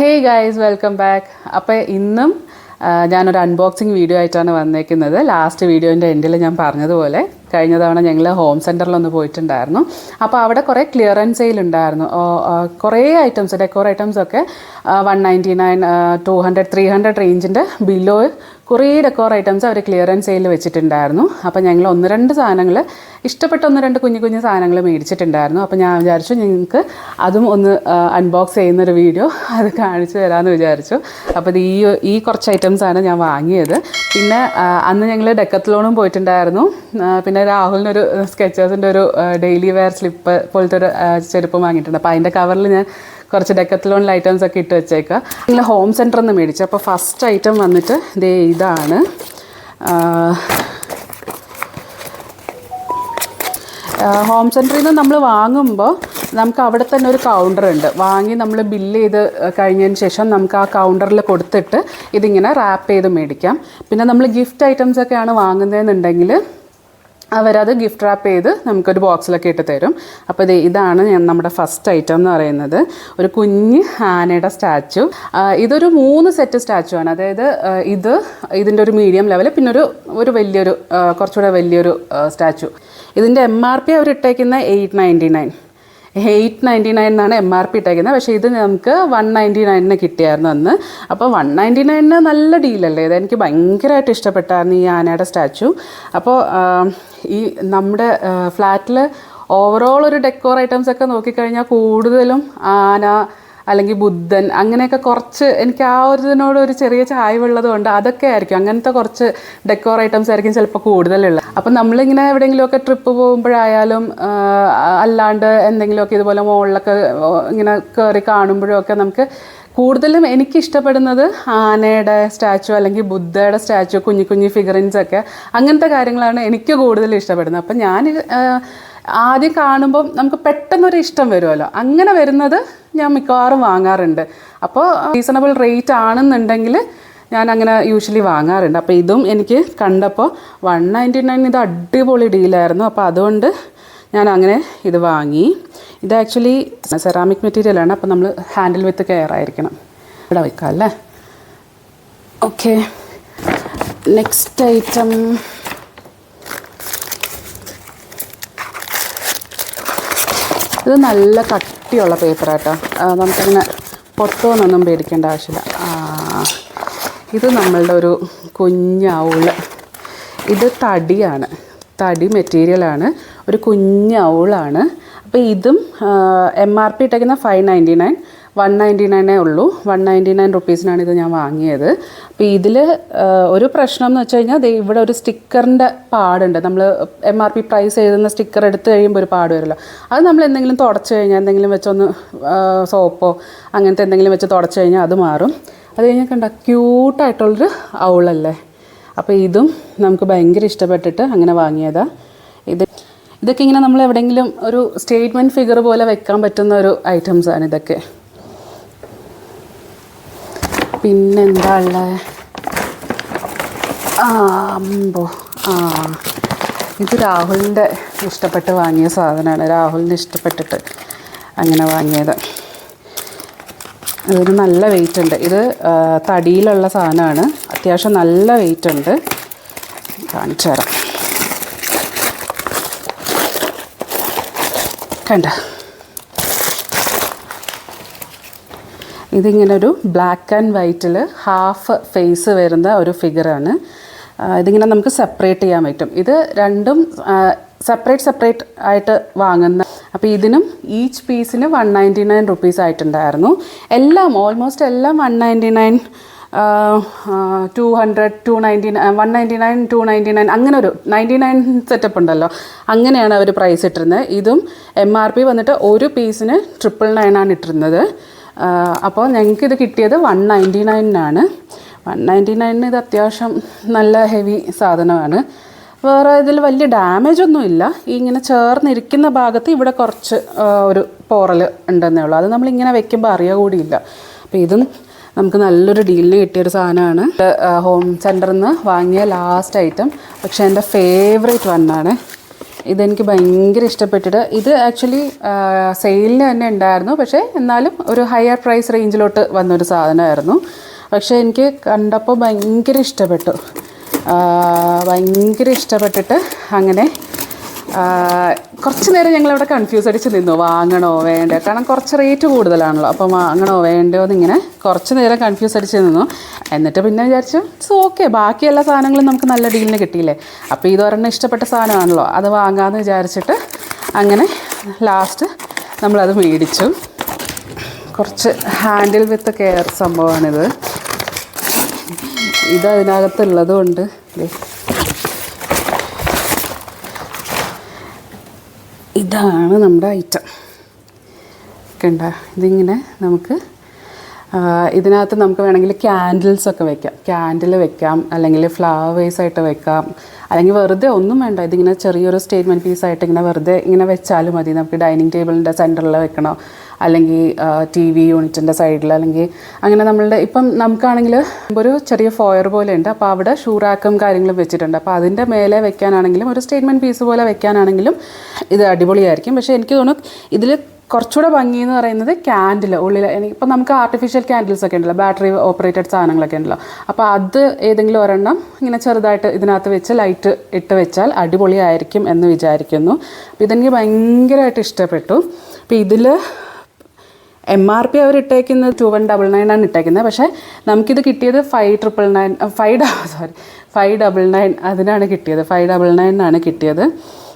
Hey guys, welcome back. അപ്പോൾ ഇന്നും ഞാനൊരു അൺബോക്സിങ് വീഡിയോ ആയിട്ടാണ് വന്നേക്കുന്നത്. ലാസ്റ്റ് വീഡിയോൻ്റെ എൻഡിൽ ഞാൻ പറഞ്ഞതുപോലെ കഴിഞ്ഞ തവണ ഞങ്ങൾ ഹോം സെൻറ്ററിലൊന്ന് പോയിട്ടുണ്ടായിരുന്നു. അപ്പോൾ അവിടെ കുറേ ക്ലിയറൻസ് സെയിൽ ഉണ്ടായിരുന്നു. കുറേ ഐറ്റംസ്, ഡെക്കോർ ഐറ്റംസൊക്കെ 199, 200, 300 റേഞ്ചിൻ്റെ ബിലോ കുറേ ഡെക്കോർ ഐറ്റംസ് അവർ ക്ലിയറൻസ് സെയിൽ വെച്ചിട്ടുണ്ടായിരുന്നു. അപ്പോൾ ഞങ്ങൾ ഒന്ന് രണ്ട് സാധനങ്ങൾ, ഇഷ്ടപ്പെട്ട ഒന്ന് രണ്ട് കുഞ്ഞു കുഞ്ഞു സാധനങ്ങൾ മേടിച്ചിട്ടുണ്ടായിരുന്നു. അപ്പോൾ ഞാൻ വിചാരിച്ചു നിങ്ങൾക്ക് അതും ഒന്ന് അൺബോക്സ് ചെയ്യുന്നൊരു വീഡിയോ അത് കാണിച്ചു തരാമെന്ന് വിചാരിച്ചു. അപ്പോൾ ഈ കുറച്ച് ഐറ്റംസാണ് ഞാൻ വാങ്ങിയത്. പിന്നെ അന്ന് ഞങ്ങൾ ഡെക്കത്ലോണും പോയിട്ടുണ്ടായിരുന്നു. പിന്നെ രാഹുലിനൊരു സ്കെച്ചേഴ്സിൻ്റെ ഒരു ഡെയിലി വെയർ സ്ലിപ്പ് പോലത്തെ ഒരു ചെരുപ്പ് വാങ്ങിയിട്ടുണ്ട്. അപ്പോൾ അതിൻ്റെ കവറിൽ ഞാൻ കുറച്ച് ഡെക്കത്ലോണിൽ ഐറ്റംസ് ഒക്കെ ഇട്ട് വെച്ചേക്കാം. നിങ്ങൾ ഹോം സെൻറ്ററിൽ നിന്ന് മേടിച്ചു. അപ്പോൾ ഫസ്റ്റ് ഐറ്റം വന്നിട്ട് ഇതാണ്. ഹോം സെൻറ്ററിൽ നിന്ന് നമ്മൾ വാങ്ങുമ്പോൾ നമുക്ക് അവിടെ തന്നെ ഒരു കൗണ്ടറുണ്ട്. വാങ്ങി നമ്മൾ ബില്ല് ചെയ്ത് കഴിഞ്ഞതിന് ശേഷം നമുക്ക് ആ കൗണ്ടറിൽ കൊടുത്തിട്ട് ഇതിങ്ങനെ റാപ്പ് ചെയ്ത് മേടിക്കാം. പിന്നെ നമ്മൾ ഗിഫ്റ്റ് ഐറ്റംസൊക്കെയാണ് വാങ്ങുന്നതെന്നുണ്ടെങ്കിൽ അവരത് ഗിഫ്റ്റ് റാപ്പ് ചെയ്ത് നമുക്കൊരു ബോക്സിലൊക്കെ ഇട്ട് തരും. അപ്പോൾ ഇതാണ് നമ്മുടെ ഫസ്റ്റ് ഐറ്റം എന്ന് പറയുന്നത്. ഒരു കുഞ്ഞ് ആനയുടെ സ്റ്റാച്ചു. ഇതൊരു 3 സെറ്റ് സ്റ്റാച്ചു ആണ്. അതായത് ഇതിൻ്റെ ഒരു മീഡിയം ലെവൽ, പിന്നെ ഒരു വലിയൊരു കുറച്ചുകൂടെ വലിയൊരു സ്റ്റാച്ചു. ഇതിൻ്റെ MRP അവർ ഇട്ടേക്കുന്ന 899 എന്നാണ് MRP ഇട്ടേക്കുന്നത്. പക്ഷേ ഇത് നമുക്ക് 199 കിട്ടിയായിരുന്നു അന്ന്. അപ്പോൾ 199 നല്ല ഡീലല്ലേ. ഇതെനിക്ക് ഭയങ്കരമായിട്ട് ഇഷ്ടപ്പെട്ടായിരുന്നു ഈ ആനയുടെ സ്റ്റാച്ചു. അപ്പോൾ ഈ നമ്മുടെ ഫ്ലാറ്റിൽ ഓവറോൾ ഒരു ഡെക്കോർ ഐറ്റംസൊക്കെ നോക്കിക്കഴിഞ്ഞാൽ കൂടുതലും ആന അല്ലെങ്കിൽ ബുദ്ധൻ അങ്ങനെയൊക്കെ കുറച്ച് എനിക്ക് ആ ഒരു ഇതിനോട് ഒരു ചെറിയ ചായ്വുള്ളത് കൊണ്ട് അതൊക്കെ ആയിരിക്കും, അങ്ങനത്തെ കുറച്ച് ഡെക്കോർ ഐറ്റംസ് ആയിരിക്കും ചിലപ്പോൾ കൂടുതലുള്ളത്. അപ്പം നമ്മളിങ്ങനെ എവിടെയെങ്കിലുമൊക്കെ ട്രിപ്പ് പോകുമ്പോഴായാലും അല്ലാണ്ട് എന്തെങ്കിലുമൊക്കെ ഇതുപോലെ മുകളിലൊക്കെ ഇങ്ങനെ കയറി കാണുമ്പോഴൊക്കെ നമുക്ക് കൂടുതലും എനിക്കിഷ്ടപ്പെടുന്നത് ആനയുടെ സ്റ്റാച്ചു അല്ലെങ്കിൽ ബുദ്ധയുടെ സ്റ്റാച്ചു, കുഞ്ഞു കുഞ്ഞു ഫിഗറിൻസൊക്കെ അങ്ങനത്തെ കാര്യങ്ങളാണ് എനിക്ക് കൂടുതൽ ഇഷ്ടപ്പെടുന്നത്. അപ്പം ഞാൻ ആദ്യം കാണുമ്പം നമുക്ക് പെട്ടെന്നൊരു ഇഷ്ടം വരുമല്ലോ, അങ്ങനെ വരുന്നത് ഞാൻ മിക്കവാറും വാങ്ങാറുണ്ട്. അപ്പോൾ റീസണബിൾ റേറ്റ് ആണെന്നുണ്ടെങ്കിൽ ഞാൻ അങ്ങനെ യൂഷ്വലി വാങ്ങാറുണ്ട്. അപ്പോൾ ഇതും എനിക്ക് കണ്ടപ്പോൾ 199 ഇത് അടിപൊളി ഡീലായിരുന്നു. അപ്പോൾ അതുകൊണ്ട് ഞാൻ അങ്ങനെ ഇത് വാങ്ങി. ഇത് ആക്ച്വലി സെറാമിക് മെറ്റീരിയലാണ്. അപ്പോൾ നമ്മൾ ഹാൻഡിൽ വിത്ത് കെയർ ആയിരിക്കണം. ഇവിടെ വയ്ക്കാം അല്ലേ. ഓക്കെ, നെക്സ്റ്റ് ഐറ്റം ഇത് നല്ല കട്ടിയുള്ള പേപ്പറാട്ടോ. നമുക്കങ്ങനെ പൊട്ടുമെന്നൊന്നും പേടിക്കേണ്ട ആവശ്യമില്ല. ഇത് നമ്മളുടെ ഒരു കുഞ്ഞൗള്. ഇത് തടിയാണ്, തടി മെറ്റീരിയലാണ്. ഒരു കുഞ്ഞൗളാണ്. അപ്പോൾ ഇതും MRP ഇട്ടേക്കുന്ന 599, 199 ഉള്ളൂ. 199 റുപ്പീസിനാണ് ഇത് ഞാൻ വാങ്ങിയത്. അപ്പോൾ ഇതിൽ ഒരു പ്രശ്നം എന്ന് വെച്ച് കഴിഞ്ഞാൽ ഇവിടെ ഒരു സ്റ്റിക്കറിൻ്റെ പാടുണ്ട്. നമ്മൾ MRP പ്രൈസ് എഴുതുന്ന സ്റ്റിക്കർ എടുത്ത് കഴിയുമ്പോൾ ഒരു പാട് വരുമല്ലോ, അത് നമ്മൾ എന്തെങ്കിലും തുടച്ച് കഴിഞ്ഞാൽ എന്തെങ്കിലും വെച്ചൊന്ന് സോപ്പോ അങ്ങനത്തെ എന്തെങ്കിലും വെച്ച് തുടച്ച് കഴിഞ്ഞാൽ അത് മാറും. അത് കഴിഞ്ഞാൽ കണ്ട ക്യൂട്ടായിട്ടുള്ളൊരു ഔളല്ലേ. അപ്പോൾ ഇതും നമുക്ക് ഭയങ്കര ഇഷ്ടപ്പെട്ടിട്ട് അങ്ങനെ വാങ്ങിയതാണ്. ഇതൊക്കെ ഇങ്ങനെ നമ്മൾ എവിടെയെങ്കിലും ഒരു സ്റ്റേറ്റ്മെൻറ്റ് ഫിഗർ പോലെ വെക്കാൻ പറ്റുന്ന ഒരു ഐറ്റംസാണ് ഇതൊക്കെ. പിന്നെന്താ ഉള്ളത്? ഇത് രാഹുലിൻ്റെ ഇഷ്ടപ്പെട്ട് വാങ്ങിയ സാധനമാണ്. രാഹുലിന് ഇഷ്ടപ്പെട്ടിട്ട് അങ്ങനെ വാങ്ങിയത്. ഇതിന് നല്ല വെയിറ്റ് ഉണ്ട്. ഇത് തടിയിലുള്ള സാധനമാണ്. അത്യാവശ്യം നല്ല വെയിറ്റ് ഉണ്ട്. കാണിച്ചു തരാം. കണ്ട, ഇതിങ്ങനെ ഒരു ബ്ലാക്ക് ആൻഡ് വൈറ്റിൽ ഹാഫ് ഫേസ് വരുന്ന ഒരു ഫിഗറാണ്. ഇതിങ്ങനെ നമുക്ക് സെപ്പറേറ്റ് ചെയ്യാൻ പറ്റും. ഇത് രണ്ടും സെപ്പറേറ്റ് ആയിട്ട് വാങ്ങുന്ന. അപ്പോൾ ഇതിനും ഈച്ച് പീസിന് 199 റുപ്പീസ് ആയിട്ടുണ്ടായിരുന്നു. ഓൾമോസ്റ്റ് എല്ലാം 199, 200, 299, 199, 299 അങ്ങനെ ഒരു 99 സെറ്റപ്പ് ഉണ്ടല്ലോ, അങ്ങനെയാണ് അവർ പ്രൈസ് ഇട്ടിരുന്നത്. ഇതും MRP വന്നിട്ട് ഒരു പീസിന് 999 ആണ് ഇട്ടിരുന്നത്. അപ്പോൾ ഞങ്ങൾക്കിത് കിട്ടിയത് 199 199 ഇത് അത്യാവശ്യം നല്ല ഹെവി സാധനമാണ്. വേറെ ഇതിൽ വലിയ ഡാമേജ് ഒന്നുമില്ല. ഈ ഇങ്ങനെ ചേർന്നിരിക്കുന്ന ഭാഗത്ത് ഇവിടെ കുറച്ച് ഒരു പോറൽ ഉണ്ടെന്നേ ഉള്ളൂ. അത് നമ്മളിങ്ങനെ വെക്കുമ്പോൾ അറിയുക കൂടിയില്ല. അപ്പോൾ ഇതും നമുക്ക് നല്ലൊരു ഡീലിന് കിട്ടിയൊരു സാധനമാണ്. ഹോം സെൻറ്ററിൽ നിന്ന് വാങ്ങിയ ലാസ്റ്റ് ഐറ്റം, പക്ഷേ എൻ്റെ ഫേവറേറ്റ് വണ്ണാണ്. ഇതെനിക്ക് ഭയങ്കര ഇഷ്ടപ്പെട്ടിട്ട്, ഇത് ആക്ച്വലി സെയിലിന് തന്നെ ഉണ്ടായിരുന്നു, പക്ഷേ എന്നാലും ഒരു ഹയർ പ്രൈസ് റേഞ്ചിലോട്ട് വന്നൊരു സാധനമായിരുന്നു. പക്ഷേ എനിക്ക് കണ്ടപ്പോൾ ഭയങ്കര ഇഷ്ടപ്പെട്ടു. ഭയങ്കര ഇഷ്ടപ്പെട്ടിട്ട് അങ്ങനെ കുറച്ച് നേരം ഞങ്ങളവിടെ കൺഫ്യൂസ് അടിച്ച് നിന്നു, വാങ്ങണോ വേണ്ടോ, കാരണം കുറച്ച് റേറ്റ് കൂടുതലാണല്ലോ, അപ്പോൾ വാങ്ങണോ വേണ്ടോ എന്നിങ്ങനെ കുറച്ച് നേരം കൺഫ്യൂസ് അടിച്ച് നിന്നു. എന്നിട്ട് പിന്നെ വിചാരിച്ചു ഇറ്റ്സ് ഓക്കെ, ബാക്കി എല്ലാ സാധനങ്ങളും നമുക്ക് നല്ല ഡീലിന് കിട്ടിയില്ലേ, അപ്പോൾ ഇതൊരെണ്ണം ഇഷ്ടപ്പെട്ട സാധനമാണല്ലോ, അത് വാങ്ങാമെന്ന് വിചാരിച്ചിട്ട് അങ്ങനെ ലാസ്റ്റ് നമ്മളത് മേടിച്ചു. കുറച്ച് ഹാൻഡിൽ വിത്ത് കെയർ സംഭവമാണിത്. ഇത് അതിനകത്തുള്ളത് കൊണ്ട് ഇതാണ് നമ്മുടെ ഐറ്റം. കണ്ട, ഇതിങ്ങനെ നമുക്ക് ഇതിനകത്ത് നമുക്ക് വേണമെങ്കിൽ ക്യാൻഡിൽസൊക്കെ വെക്കാം, ക്യാൻഡിൽ വെക്കാം, അല്ലെങ്കിൽ ഫ്ലവർ വേസായിട്ട് വെക്കാം, അല്ലെങ്കിൽ വെറുതെ ഒന്നും വേണ്ട, ഇതിങ്ങനെ ചെറിയൊരു സ്റ്റേറ്റ്മെൻറ്റ് പീസായിട്ട് ഇങ്ങനെ വെറുതെ ഇങ്ങനെ വെച്ചാലും മതി. നമുക്ക് ഡൈനിങ് ടേബിളിൻ്റെ സെൻറ്ററിൽ വെക്കണോ, അല്ലെങ്കിൽ ടി വി യൂണിറ്റിൻ്റെ സൈഡിൽ, അല്ലെങ്കിൽ അങ്ങനെ നമ്മളുടെ ഇപ്പം നമുക്കാണെങ്കിൽ ഒരു ചെറിയ ഫോയർ പോലെ ഉണ്ട്, അപ്പോൾ അവിടെ ഷൂ റാക്കും കാര്യങ്ങളും വെച്ചിട്ടുണ്ട്. അപ്പോൾ അതിൻ്റെ മേലെ വെക്കാനാണെങ്കിലും ഒരു സ്റ്റേറ്റ്മെൻറ്റ് പീസ് പോലെ വെക്കാനാണെങ്കിലും ഇത് അടിപൊളിയായിരിക്കും. പക്ഷേ എനിക്ക് തോന്നുന്നു ഇതിൽ കുറച്ചുകൂടെ ഭംഗി എന്ന് പറയുന്നത് ക്യാൻഡിൽ ഉള്ളിൽ. ഇപ്പം നമുക്ക് ആർട്ടിഫിഷ്യൽ ക്യാൻഡിൽസ് ഒക്കെ ഉണ്ടല്ലോ, ബാറ്ററി ഓപ്പറേറ്റഡ് സാധനങ്ങളൊക്കെ ഉണ്ടല്ലോ, അപ്പോൾ അത് ഏതെങ്കിലും ഒരെണ്ണം ഇങ്ങനെ ചെറുതായിട്ട് ഇതിനകത്ത് വെച്ച് ലൈറ്റ് ഇട്ട് വെച്ചാൽ അടിപൊളിയായിരിക്കും എന്ന് വിചാരിക്കുന്നു. അപ്പോൾ ഇതെനിക്ക് ഭയങ്കരമായിട്ട് ഇഷ്ടപ്പെട്ടു. അപ്പോൾ ഇതിൽ MRP അവർ ഇട്ടേക്കുന്നത് 2199 ആണ് ഇട്ടേക്കുന്നത്, പക്ഷേ നമുക്കിത് കിട്ടിയത് 599 അതിനാണ് കിട്ടിയത്, 599 കിട്ടിയത്.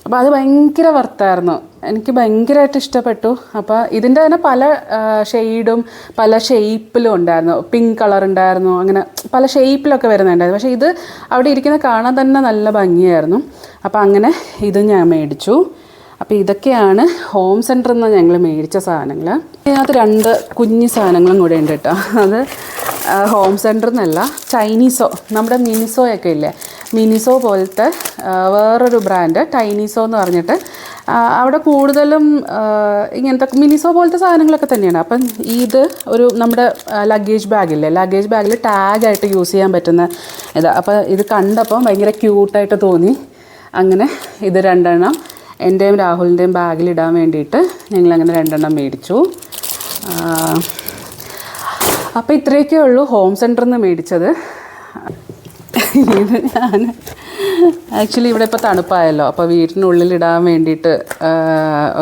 അപ്പോൾ അത് ഭയങ്കര വർത്തായിരുന്നു, എനിക്ക് ഭയങ്കരമായിട്ട് ഇഷ്ടപ്പെട്ടു. അപ്പോൾ ഇതിൻ്റെ തന്നെ പല ഷെയ്ഡും പല ഷേപ്പിലും ഉണ്ടായിരുന്നു, പിങ്ക് കളർ ഉണ്ടായിരുന്നു, അങ്ങനെ പല ഷേപ്പിലൊക്കെ വരുന്നുണ്ടായിരുന്നു. പക്ഷേ ഇത് അവിടെ ഇരിക്കുന്ന കാണാൻ തന്നെ നല്ല ഭംഗിയായിരുന്നു. അപ്പോൾ അങ്ങനെ ഇത് ഞാൻ മേടിച്ചു. അപ്പോൾ ഇതൊക്കെയാണ് ഹോം സെൻറ്ററിൽ നിന്ന് ഞങ്ങൾ മേടിച്ച സാധനങ്ങൾ. ഇതിനകത്ത് 2 കുഞ്ഞു സാധനങ്ങളും കൂടെ ഉണ്ട് കേട്ടോ. അത് ഹോം സെൻറ്ററിൽ നിന്നല്ല, ചൈനീസോ, നമ്മുടെ മിനിസോയൊക്കെ ഇല്ലേ, മിനിസോ പോലത്തെ വേറൊരു ബ്രാൻഡ് ടൈനീസോ എന്ന് പറഞ്ഞിട്ട്, അവിടെ കൂടുതലും ഇങ്ങനത്തെ മിനിസോ പോലത്തെ സാധനങ്ങളൊക്കെ തന്നെയാണ്. അപ്പം ഇത് ഒരു നമ്മുടെ ലഗേജ് ബാഗില്ലേ, ലഗേജ് ബാഗിൽ ടാഗായിട്ട് യൂസ് ചെയ്യാൻ പറ്റുന്ന ഇതാണ്. അപ്പോൾ ഇത് കണ്ടപ്പോൾ ഭയങ്കര ക്യൂട്ടായിട്ട് തോന്നി. അങ്ങനെ ഇത് 2 എൻ്റെയും രാഹുലിൻ്റെയും ബാഗിലിടാൻ വേണ്ടിയിട്ട് ഞങ്ങളങ്ങനെ 2 മേടിച്ചു. അപ്പോൾ ഇത്രയൊക്കെ ഉള്ളൂ ഹോം സെൻറ്ററിൽ നിന്ന് മേടിച്ചത്. ഇത് ഞാൻ ആക്ച്വലി ഇവിടെ ഇപ്പോൾ തണുപ്പായല്ലോ, അപ്പോൾ വീട്ടിനുള്ളിലിടാൻ വേണ്ടിയിട്ട്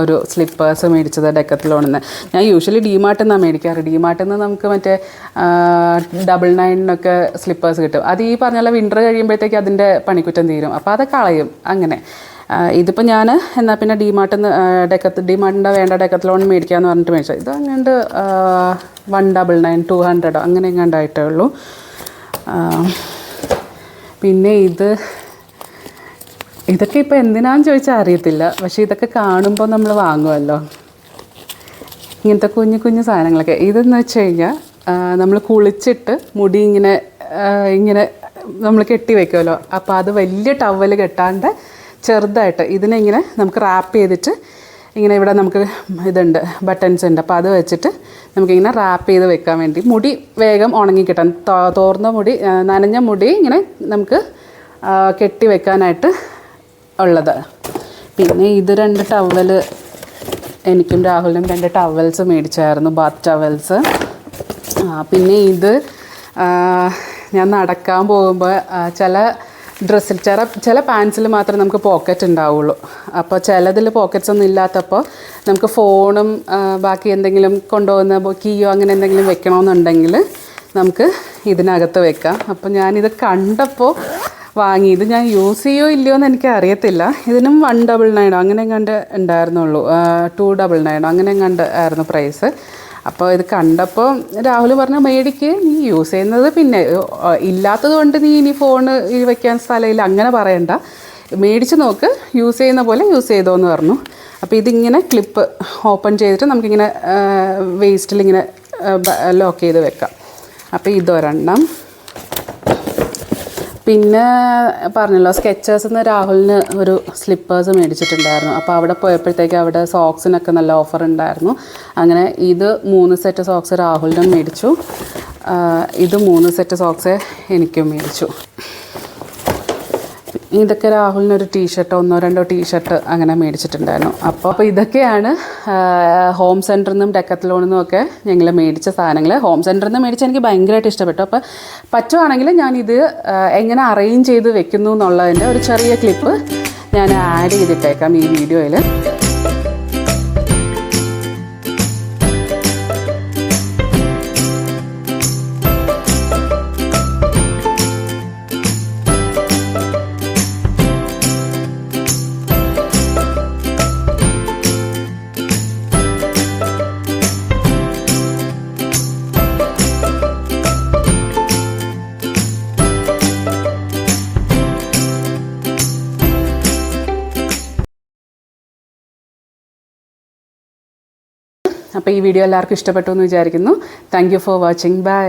ഒരു സ്ലിപ്പേഴ്സ് മേടിച്ചത് ഡെക്കത്ലോണിൽ നിന്ന്. ഞാൻ യൂഷ്വലി ഡിമാർട്ടിൽ നിന്നാണ് മേടിക്കാറ്. ഡിമാർട്ടിൽ നിന്ന് നമുക്ക് മറ്റേ 99 സ്ലിപ്പേഴ്സ് കിട്ടും. അത് ഈ പറഞ്ഞ വിൻ്റർ കഴിയുമ്പോഴത്തേക്ക് അതിൻ്റെ പണിക്കുറ്റം തീരും, അപ്പോൾ അത് കളയും. അങ്ങനെ ഇതിപ്പോൾ ഞാൻ എന്നാൽ പിന്നെ ഡിമാർട്ടിൽ നിന്ന് ഡിമാർട്ടിൻ്റെ വേണ്ട ഡെക്കത്ലോൺ മേടിക്കാമെന്ന് പറഞ്ഞിട്ട് മേടിച്ചത്. ഇത് അങ്ങാണ്ട് 199 200 അങ്ങനെ എങ്ങാണ്ടായിട്ടേ ഉള്ളൂ. പിന്നെ ഇതൊക്കെ ഇപ്പോൾ എന്തിനാന്ന് ചോദിച്ചാൽ അറിയത്തില്ല, പക്ഷേ ഇതൊക്കെ കാണുമ്പോൾ നമ്മൾ വാങ്ങുമല്ലോ, ഇങ്ങനത്തെ കുഞ്ഞു കുഞ്ഞു സാധനങ്ങളൊക്കെ. ഇതെന്ന് വെച്ച് കഴിഞ്ഞാൽ നമ്മൾ കുളിച്ചിട്ട് മുടി ഇങ്ങനെ നമ്മൾ കെട്ടി വയ്ക്കുമല്ലോ, അപ്പോൾ അത് വലിയ ടവൽ കെട്ടാണ്ട് ചെറുതായിട്ട് ഇതിനെ ഇങ്ങനെ നമുക്ക് റാപ്പ് ചെയ്തിട്ട് ഇങ്ങനെ ഇവിടെ നമുക്ക് ഇതുണ്ട്, ബട്ടൺസ് ഉണ്ട്, അപ്പോൾ അത് വെച്ചിട്ട് നമുക്കിങ്ങനെ റാപ്പ് ചെയ്ത് വെക്കാൻ വേണ്ടി മുടി വേഗം ഉണങ്ങി കിട്ടാൻ, തോർന്ന മുടി നനഞ്ഞ മുടി ഇങ്ങനെ നമുക്ക് കെട്ടി വെക്കാനായിട്ട് ഉള്ളത്. പിന്നെ ഇത് 2 ടവൽ എനിക്കും രാഹുലിനും 2 ടവൽസ് മേടിച്ചായിരുന്നു, ബാത്ത് ടവൽസ്. പിന്നെ ഇത് ഞാൻ നടക്കാൻ പോകുമ്പോൾ ചില ഡ്രസ്സിൽ ചില പാൻസിൽ മാത്രമേ നമുക്ക് പോക്കറ്റ് ഉണ്ടാവുള്ളൂ. അപ്പോൾ ചിലതിൽ പോക്കറ്റ്സ് ഒന്നും ഇല്ലാത്തപ്പോൾ നമുക്ക് ഫോണും ബാക്കി എന്തെങ്കിലും കൊണ്ടുപോകുന്ന കീയോ അങ്ങനെ എന്തെങ്കിലും വെക്കണമെന്നുണ്ടെങ്കിൽ നമുക്ക് ഇതിനകത്ത് വെക്കാം. അപ്പോൾ ഞാനിത് കണ്ടപ്പോൾ വാങ്ങി. ഇത് ഞാൻ യൂസ് ചെയ്യുമോ ഇല്ലയോ എന്ന് എനിക്ക് അറിയത്തില്ല. ഇതിനും 199 അങ്ങനെ എങ്ങാണ്ട് ഉണ്ടായിരുന്നുള്ളൂ, 299 അങ്ങനെ എങ്ങാണ്ട് ആയിരുന്നു പ്രൈസ്. അപ്പോൾ ഇത് കണ്ടപ്പോൾ രാഹുൽ പറഞ്ഞു മേടിക്ക്, നീ യൂസ് ചെയ്യുന്നത് പിന്നെ ഇല്ലാത്തത് കൊണ്ട് നീ ഇനി ഫോണ് വെക്കാൻ സ്ഥലമില്ല അങ്ങനെ പറയണ്ട, മേടിച്ച് നോക്ക്, യൂസ് ചെയ്യുന്ന പോലെ യൂസ് ചെയ്തോ എന്ന് പറഞ്ഞു. അപ്പോൾ ഇതിങ്ങനെ ക്ലിപ്പ് ഓപ്പൺ ചെയ്തിട്ട് നമുക്കിങ്ങനെ വേസ്റ്റിലിങ്ങനെ ലോക്ക് ചെയ്ത് വെക്കാം. അപ്പോൾ ഇതൊരെണ്ണം. പിന്നെ പറഞ്ഞല്ലോ സ്കെച്ചേഴ്സിൽ നിന്ന് രാഹുലിന് ഒരു സ്ലിപ്പേഴ്സ് മേടിച്ചിട്ടുണ്ടായിരുന്നു. അപ്പോൾ അവിടെ പോയപ്പോഴത്തേക്ക് അവിടെ സോക്സിനൊക്കെ നല്ല ഓഫർ ഉണ്ടായിരുന്നു. അങ്ങനെ ഇത് 3 സെറ്റ് സോക്സ് രാഹുലിനും മേടിച്ചു, ഇത് 3 സെറ്റ് സോക്സ് എനിക്കും മേടിച്ചു. ഇതൊക്കെ രാഹുലിനൊരു ടീഷർട്ട്, 1-2 ടീഷർട്ട് അങ്ങനെ മേടിച്ചിട്ടുണ്ടായിരുന്നു. അപ്പോൾ ഇതൊക്കെയാണ് ഹോം സെൻറ്ററിൽ നിന്നും ഡെക്കത്ലോണിൽ നിന്നും ഒക്കെ ഞങ്ങൾ മേടിച്ച സാധനങ്ങൾ. ഹോം സെൻറ്ററിൽ നിന്ന് മേടിച്ച് എനിക്ക് ഭയങ്കരമായിട്ട് ഇഷ്ടപ്പെട്ടു. അപ്പോൾ പറ്റുവാണെങ്കിൽ ഞാനിത് എങ്ങനെ അറേഞ്ച് ചെയ്ത് വെക്കുന്നു എന്നുള്ളതിൻ്റെ ഒരു ചെറിയ ക്ലിപ്പ് ഞാൻ ആഡ് ചെയ്തിട്ടേക്കാം ഈ വീഡിയോയിൽ. അപ്പോൾ ഈ വീഡിയോ എല്ലാവർക്കും ഇഷ്ടപ്പെട്ടു എന്ന് വിചാരിക്കുന്നു. Thank you for watching. By.